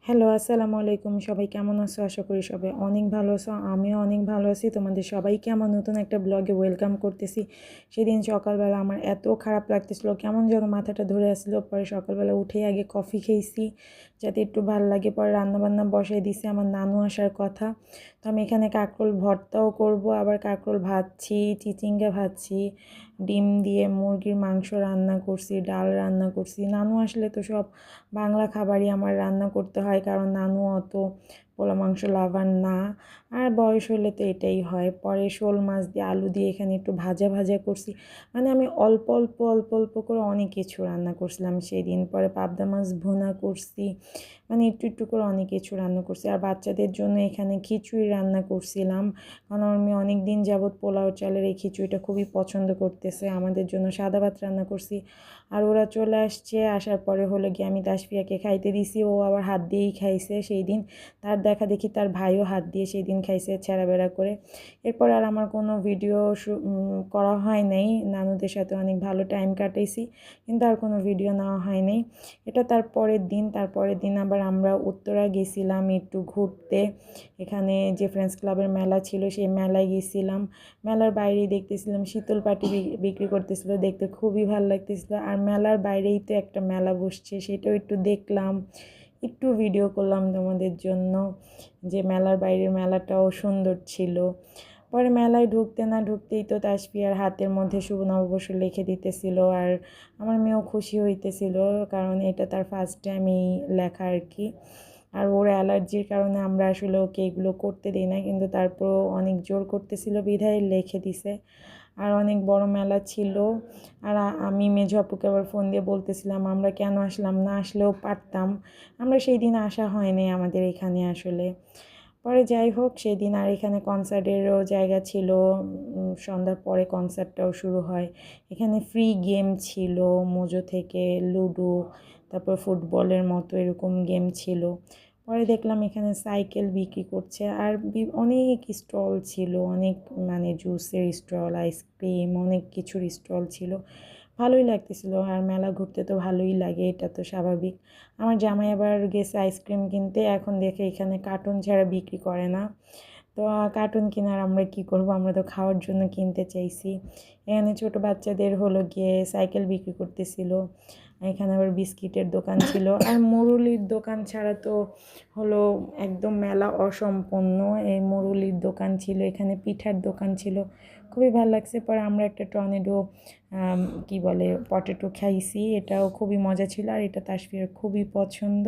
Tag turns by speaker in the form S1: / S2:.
S1: Hello, আসসালামু আলাইকুম। সবাই কেমন আছো? আশা করি সবাই অনেক ভালো আছো। আমিও অনেক ভালো আছি। তোমাদের সবাইকে আমার নতুন একটা ব্লগে ওয়েলকাম করতেছি। সেদিন সকালবেলা আমার এত খারাপ লাগতেছিল, কেমন যেন মাথাটা ধরে আসছিলো। পরে সকালবেলা উঠেই আগে কফি খেয়েছি যাতে একটু ভালো লাগে। পরে রান্নাবান্না বসাই দিছি, আমার নানু আসার কথা। তো আমি এখানে কাঁকরোল ভর্তাও করব, আবার কাঁকরোল ভাজছি, চিচিঙ্গা ভাজছি, ডিম দিয়ে মুরগির মাংস রান্না করছি, ডাল রান্না করছি। নানু আসলে তো সব বাংলা খাবারই আমার রান্না করতে হয়, কারণ নানু অত পোলা মাংস লাভার না। আর বয়স হলে তো এটাই হয়। পরে শোল মাছ দিয়ে আলু দিয়ে এখানে একটু ভাজা ভাজা করছি। মানে আমি অল্প অল্প অল্প অল্প করে অনেক কিছু রান্না করছিলাম সেদিন। পরে পাবদা মাছ ভুনা করছি, মানে একটু একটু করে অনেক কিছু রান্না করছি। আর বাচ্চাদের জন্য এখানে খিচুড়ি রান্না করছিলাম, কারণ আমার মেয়ে অনেক দিন যাবৎ পোলাও চালের এই খিচুড়িটা খুবই পছন্দ করতেছে। আমাদের জন্য সাদা ভাত রান্না করছি। আর ওরা চলে আসছে, আসার পরে হলো গিয়ে আমি তাসফিয়াকে খাইতে দিছি, ও আবার হাত দিয়েই খাইছে সেই দিন। তার দেখা দেখি তার ভাইও হাত দিয়ে সেই দিন খাইছে ছেঁড়াবেড়া করে। এরপর আর আমার কোনো ভিডিও করা হয় নাই। নানুদের সাথে অনেক ভালো টাইম কাটাইছি, কিন্তু আর কোনো ভিডিও নেওয়া হয় নাই। এটা তার পরের দিন আবার আমরা উত্তরা গেছিলাম একটু ঘুরতে। এখানে যে ফ্রেন্ডস ক্লাবের মেলা ছিল সেই মেলায় গেছিলাম। মেলার বাইরেই দেখতেছিলাম শীতল পাটি বিক্রি করতেছিল, দেখতে খুবই ভালো লাগতেছিল। আর মেলার বাইরেই তো একটা মেলা বসছে, সেটাও একটু দেখলাম, একটু ভিডিও করলাম তোমাদের জন্য, যে মেলার বাইরের মেলাটাও সুন্দর ছিল। পরে মেলায় ঢুকতে না ঢুকতেই তো তাসফিয়ার হাতের মধ্যে শুভ নববর্ষ লিখে দিতেছিল। আর আমার মেয়েও খুশি হইতেছিল, কারণ এটা তার ফার্স্ট টাইম এই লেখা আর কি। আর ওর অ্যালার্জির কারণে আমরা আসলে ওকে এগুলো করতে দিই না, কিন্তু তারপরও অনেক জোর করতেছিল বিধায় লিখে দিছে। আর অনেক বড় মেলা ছিল। আর আমি মেজো আপুকে আবার ফোন দিয়ে বলতেছিলাম আমরা কেন আসলাম না, আসলেও পারতাম, আমরা সেই দিন আসা হয়নি আমাদের এখানে আসলে। পরে যাই হোক, সেদিন আর এখানে কনসার্টেরও জায়গা ছিল। সন্ধ্যার পরে কনসার্টটাও শুরু হয়। এখানে ফ্রি গেম ছিল, মোজো থেকে লুডো, তারপর ফুটবলের মতো এরকম গেম ছিল। পরে দেখলাম এখানে সাইকেল বিক্রি করছে, আর অনেক স্টল ছিল, অনেক মানে জুসের স্টল, আইসক্রিম, অনেক কিছুর স্টল ছিল। ভালোই লাগতেছিল। আর মেলা ঘুরতে তো ভালোই লাগে, এটা তো স্বাভাবিক। আমার জামাই আবার গেছে আইসক্রিম কিনতে, এখন দেখে এখানে কার্টুন ছাড়া বিক্রি করে না। তো কার্টুন কেনার আমরা কি করব, আমরা তো খাওয়ার জন্য কিনতে চাইছি। এখানে ছোট বাচ্চাদের হলো গিয়ে সাইকেল বিক্রি করতেছিল। এখানে আবার বিস্কিটের দোকান ছিল। আর মুরুলির দোকান ছাড়া তো হলো একদম মেলা অসম্পূর্ণ। এই মুরুলির দোকান ছিল, এখানে পিঠার দোকান ছিল, খুবই ভালো লাগছে। পরে আমরা একটা টর্নেডো কি বলে পটেটো খাইছি, এটাও খুবই মজা ছিল। আর এটা তাসফিয়ার খুবই পছন্দ।